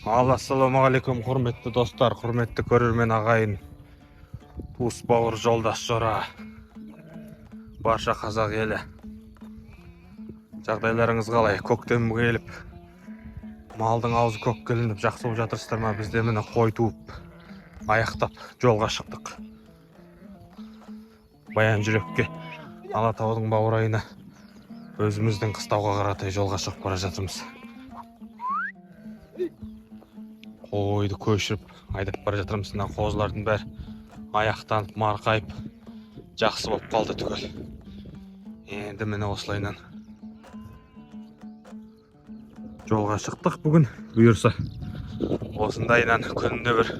Ассалаумағалейкум, құрметті достар, құрметті көрермен ағайын, туыс бауыр жолдас жора, барша қазақ елі. Жағдайларыңыз қалай? Көктем келіп, малдың аузы көк келініп, жақсы болып жатырсыздар ма? Бізде міне қой туып, аяқтап жолға шықтық. Баян жүрекке, Алатаудың баурайына, өзіміздің қыстауға қаратай жолға шығып бара жатырмыз. Қойды көшіріп айдап бара жатырмыз. Мына қозылардың бәрі аяқтанып, марқайып, жақсы болып қалды түгел. Енді міне осылайынан жолға шықтық бүгін. Бұйырса осындайынан күніне бір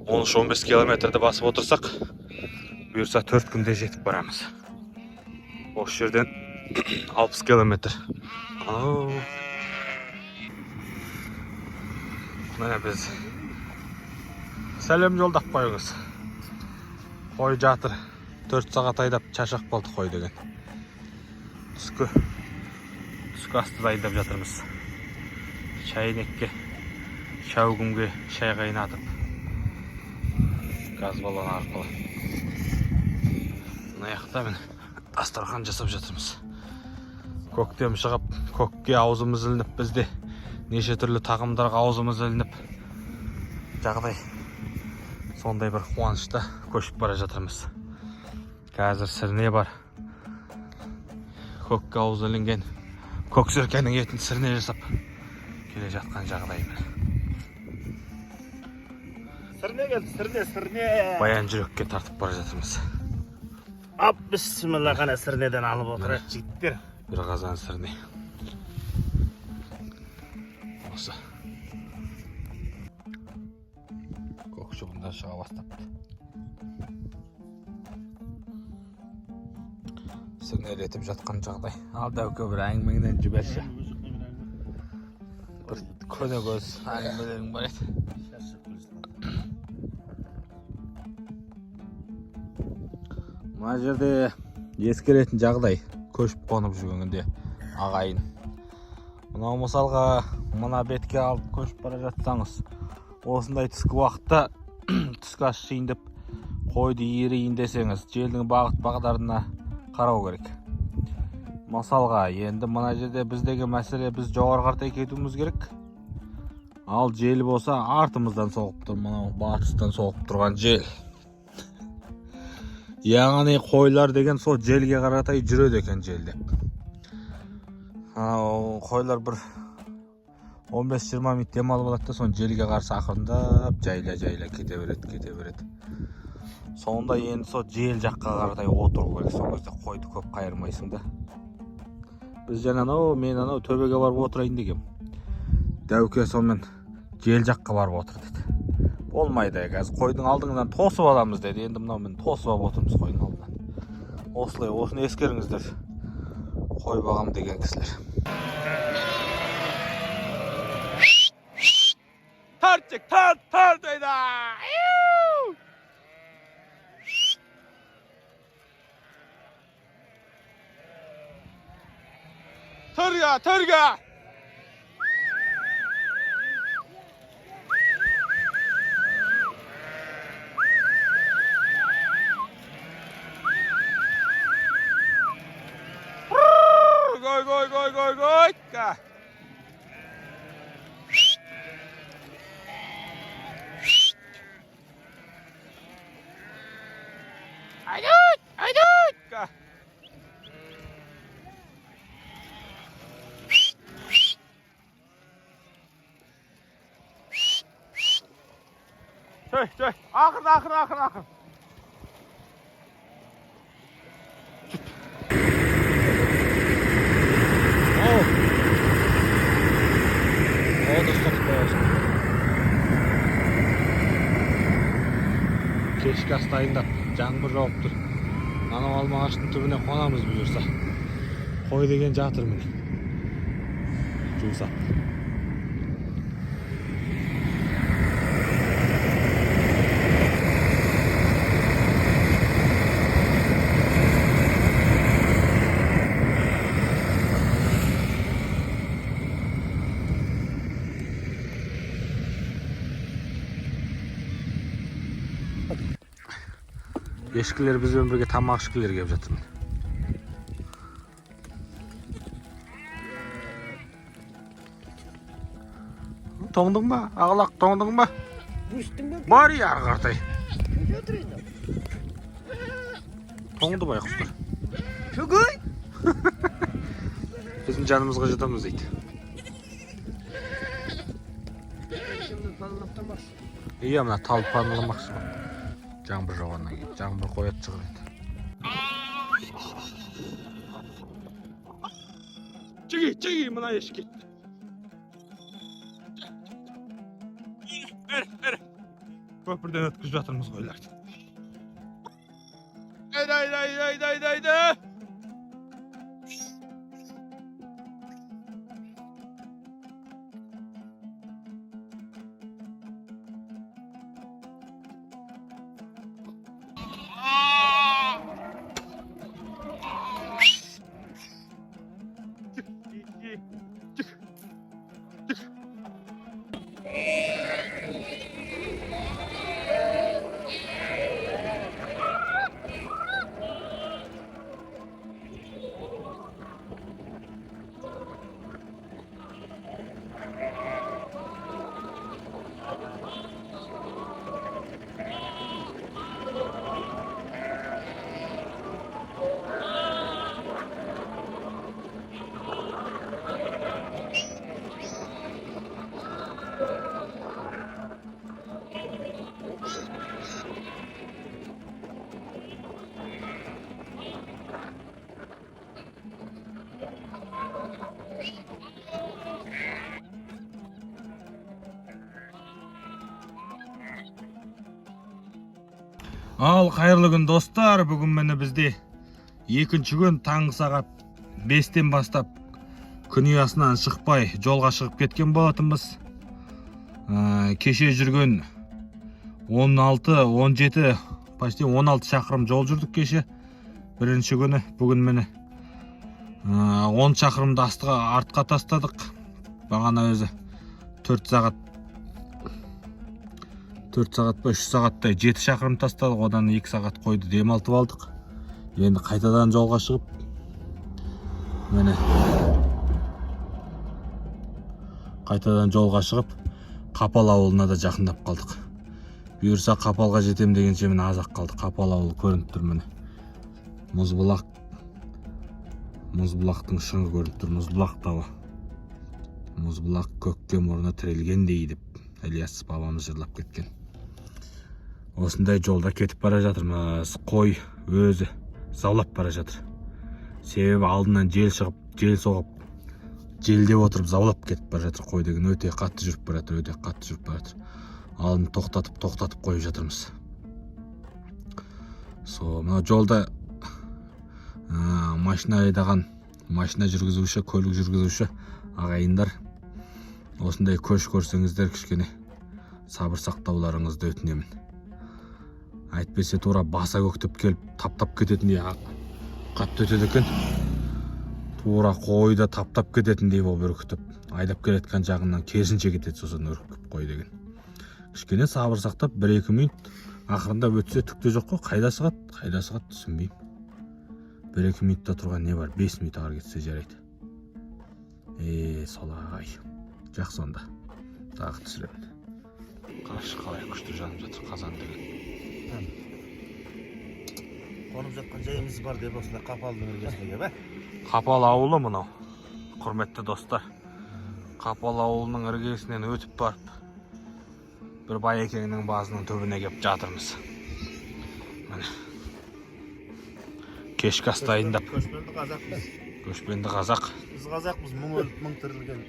13-15 километрді басып отырсақ, бұйырса 4 күнде жетіп барамыз. Осы жерден 60 километр. Міне біз сәлем жолдап қойыңыз. Қой жатыр. 4 сағат айдап шашақ болды қой деген. Түскі астыда айдап жатырмыз. Шайнекке, шәугімге шай қайнатып, газ баллон арқылы. Мына жақта мен дастархан жасап жатырмыз. Көктем шығып, көкке аузымыз ілініп, бізде неше түрлі тағамдарға аузымыз ілініп, жағдай сондай бір қуанышта көшіп бара жатырмыз. Қазір сірне бар. Көкке ауыз ілінген көк серкенің етін сірне жасап келе жатқан жағдай. Сірне келді, сірне. Баян жүрекке тартып бара жатырмыз. Бісміллә, қана сірнеден алып отырады жігіттер. Bir қазан сірне. Осы көк шыбындар шыға бастапты. Сірнелетіп жатқан жағдай. Ал дәуке бір әңгімеңден жіберші. Бір көне көз әңгімелерің бар еді. Мына жерде ескеретін жағдай, көшіп қонып жүргенде ағайын. Мынау мысалға мына бетке алып көшіп бара жатсаңыз, осындай түскі уақытта түскі ас жейін деп қойды ерейін десеңіз, желдің бағыт бағдарына қарау керек. Мысалға, енді мына жерде біздегі мәселе, біз жоғары қаратай кетуіміз керек. Ал жел болса артымыздан соғып тұр, мынау батыстан соғып тұрған жел. Яғни қойлар деген сол желге қаратай жүреді екен желдеп. Қойлар бір 15-20 минут демалып алады да, сон желге қарсы ақырындап жайла кете береді. Сонда енді сол жел жаққа қаратай отыру керек. Сол кезде қойды көп қайырмайсың да. Біз жаңа мен төбеге барып отырайын дегем. Дәуке сонымен жел жаққа барып отыр деді. Болмайды, қазір қойдың алдыңнан тосып аламыз деді. Енді мынау мен тосып алып отырмыз қойдың алдынан. Осылай, осыны ескеріңіздер. Қой бағам деген кісілер. Тарт дейді. Төрге. Гой. Айдут. Töy. Akın. Кешкі ас дайындап, жаңбыр жауып тұр. Анау алма ағаштың түбіне қонамыз бұйырса. Қой деген жатыр міне. Жусап. Ешкілер бізбен бірге тамақ ішкілер келіп жатыр. Тоңдың ба? Ағылақ тоңдың ба? Бар ия ары қаратай. Тоңды байқұстар. Шөгөй! Біздің жанымызға жатамыз дейді. Ия, мына талып паналамақшы ғой. Жаңбыр жауғаннан кейін. Жаңбыр қояды шығыр еді. Чеги, мына ешкі. Бері. Көпірден өткізіп жатырмыз қойларды. Айда. Ал қайырлы күн достар, бүгін мені бізде екінші күн таңғы сағат 5-тен бастап күн ұясынан шықпай жолға шығып кеткен болатынбыз. Кеше жүрген 16-17, почти 16 шақырым жол жүрдік кеше бірінші күні. Бүгін мені 10 шақырымды артқа тастадық. Бағана өзі 4 сағат па 3 сағаттай 7 шақырым тастадық, одан 2 сағат қойды демалтып алдық. Енді қайтадан жолға шығып, міне қайтадан жолға шығып, Қапал ауылына да жақындап қалдық. Бұйырса Қапалға жетем дегенше міне аз-ақ қалды. Қапал ауылы көрініп тұр міне. Мұзбұлақтың шыңы көрініп тұр, Мұзбұлақ тауы. Мұзбұлақ көкке мұрны тірелгендей деп Ілияс бабамыз жырлап кеткен. Осындай жолда кетіп бара жатырмыз. Қой өзі заулап бара жатыр. Себебі алдынан жел шығып, жел соғып, желдеп отырып заулап кетіп бара жатыр. Қой деген өте қатты жүріп бара жатыр, Алдын тоқтатып қойып жатырмыз. Мына жолда машина айдаған, машина жүргізуші, көлік жүргізуші ағайындар, осындай көш көрсеңіздер кішкене сабыр сақтауларыңызды өтінемін. Әйтпесе тура баса көктеп келіп таптап кететіндей қатты өтеді екен. Тура қойда таптап кететіндей болып үркітіп, айдап келеткен жағынан керісінше кетеді, сосын үркіп қой деген. Кішкене сабыр сақтап 1-2 минут ақырында өтсе түкте жоқ қой. Қайда сығат түсінбеймін. 1-2 минутта тұрған не бар, 5 минут ары кетсе жарайды. Солай. Жақсы онда. Тағы түсіремін. Қарашы қалай күшті жанып жатыр қазан деген. Қонып жатқан жайымыз бар деп осылай Қапалдың іргесіне бе? Қапал ауылы мынау. Құрметті достар. Қапал ауылының іргесінен өтіп барып, бір Байекеңнің базының төбіне келіп жатырмыз. Міне. Кешкі ас дайындап. Көшпенді қазақ. Біз қазақпыз, мың өліп, мың тірілген.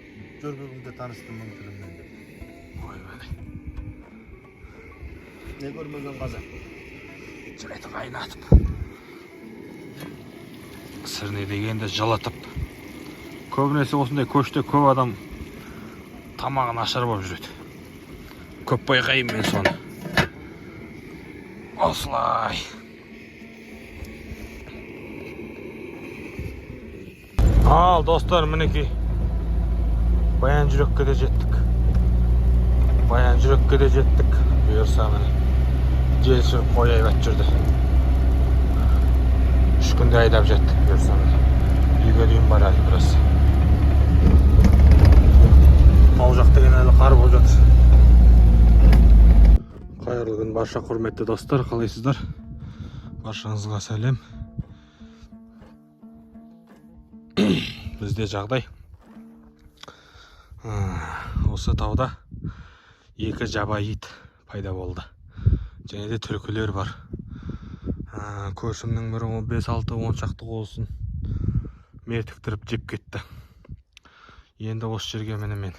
Жөргегімде таныстым мың тілімнен деп. Ой, бәне. Не көрмеген қазақ? Жайды қайнатып, сірне дегенді жылытып. Көбінесе осындай көште көп адам тамағын ашар болып жүреді. Көп байқаймын мен соны. Осылай. Ал достар, мінекей Баян жүрекке де жеттік. Бұйырса міне жел шығып қой айбат жүрді. күндей айдап жетті көрсеңіз. Үйге дейін бар әлі біраз. Ал жақ деген әлі қар болып жатыр. Қайырлы күн барша құрметті достар, қалайсыздар? Баршаңызға сәлем. Бізде жағдай осы тауда екі жабайы ит пайда болды. Және де түлкілер бар. Көршімнің бірі 5-6-10 шақты қозысын мертіктіріп жеп кетті. Енді осы жерге мен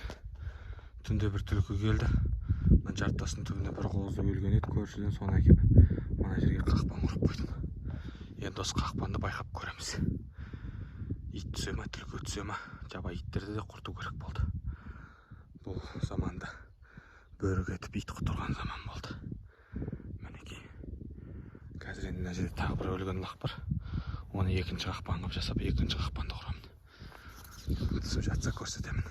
түнде бір түлкі келді. Мен жартастың түбіне бір қозы өлген еді. Көршіден соны әкеп мына жерге қақпан құрып қойдым. Енді осы қақпанды байқап көреміз. Ит түсе ма, түлкі түсе ма? Жабайы иттерді де құрту керек болды. Бұл заманда бөрік етіп ит құтырған заман болды. Мінекей. Қазір енді мына жерде тағы бір өлген лақ бар. Оны екінші қақпан қылып жасап, екінші қақпанды құрамын. Түсіп жатса көрсетемін.